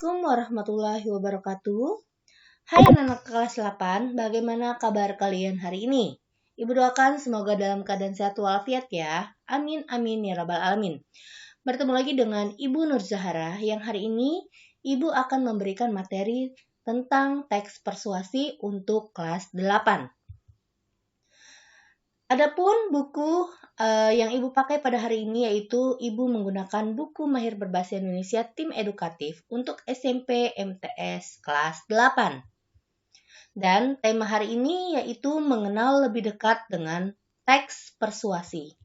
Assalamualaikum warahmatullahi wabarakatuh. Hai anak-anak kelas 8, bagaimana kabar kalian hari ini? Ibu doakan semoga dalam keadaan sehat walafiat ya. Amin amin ya rabbal alamin. Bertemu lagi dengan Ibu Nur Zahara yang hari ini Ibu akan memberikan materi tentang teks persuasi untuk kelas 8. Adapun buku yang Ibu pakai pada hari ini yaitu Ibu menggunakan buku Mahir Berbahasa Indonesia Tim Edukatif untuk SMP MTS kelas 8. Dan tema hari ini yaitu mengenal lebih dekat dengan teks persuasi.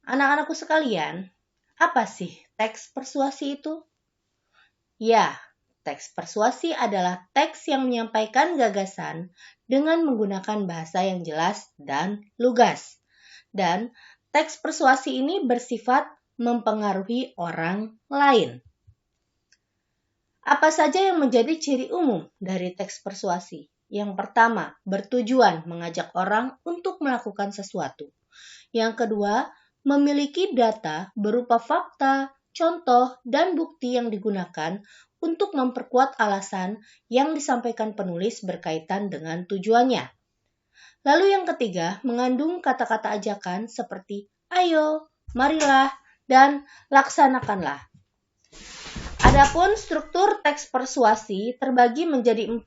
Anak-anakku sekalian, apa sih teks persuasi itu? Ya, teks persuasi adalah teks yang menyampaikan gagasan dengan menggunakan bahasa yang jelas dan lugas. Dan teks persuasi ini bersifat mempengaruhi orang lain. Apa saja yang menjadi ciri umum dari teks persuasi? Yang pertama, bertujuan mengajak orang untuk melakukan sesuatu. Yang kedua, memiliki data berupa fakta, contoh, dan bukti yang digunakan untuk memperkuat alasan yang disampaikan penulis berkaitan dengan tujuannya. Lalu yang ketiga, mengandung kata-kata ajakan seperti ayo, marilah, dan laksanakanlah. Adapun struktur teks persuasi terbagi menjadi 4,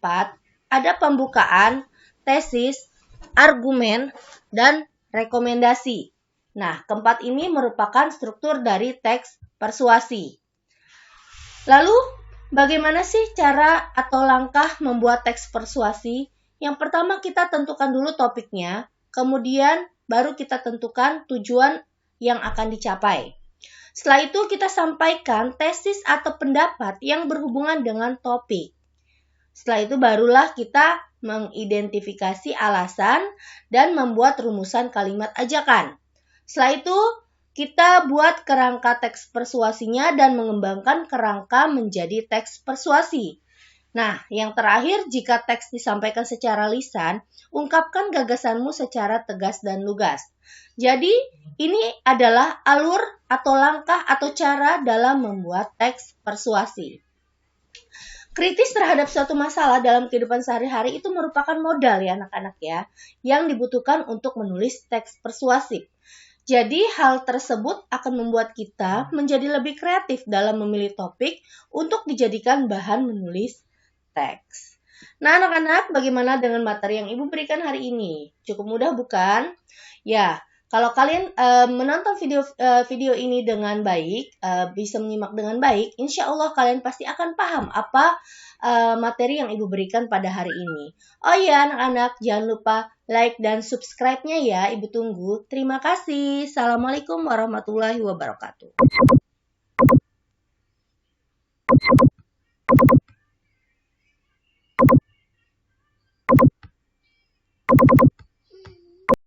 ada pembukaan, tesis, argumen, dan rekomendasi. Nah, keempat ini merupakan struktur dari teks persuasi. Lalu, bagaimana sih cara atau langkah membuat teks persuasi? Yang pertama kita tentukan dulu topiknya, kemudian baru kita tentukan tujuan yang akan dicapai. Setelah itu kita sampaikan tesis atau pendapat yang berhubungan dengan topik. Setelah itu barulah kita mengidentifikasi alasan dan membuat rumusan kalimat ajakan. Setelah itu kita buat kerangka teks persuasinya dan mengembangkan kerangka menjadi teks persuasi. Nah, yang terakhir, jika teks disampaikan secara lisan, ungkapkan gagasanmu secara tegas dan lugas. Jadi, ini adalah alur atau langkah atau cara dalam membuat teks persuasi. Kritis terhadap suatu masalah dalam kehidupan sehari-hari itu merupakan modal ya anak-anak ya, yang dibutuhkan untuk menulis teks persuasif. Jadi, hal tersebut akan membuat kita menjadi lebih kreatif dalam memilih topik untuk dijadikan bahan menulis teks. Nah, anak-anak, bagaimana dengan materi yang Ibu berikan hari ini? Cukup mudah bukan? Ya, kalau kalian menonton video ini dengan baik, bisa menyimak dengan baik, insya Allah kalian pasti akan paham apa materi yang Ibu berikan pada hari ini. Oh ya, anak-anak, jangan lupa like dan subscribe-nya ya, Ibu tunggu. Terima kasih. Assalamualaikum warahmatullahi wabarakatuh.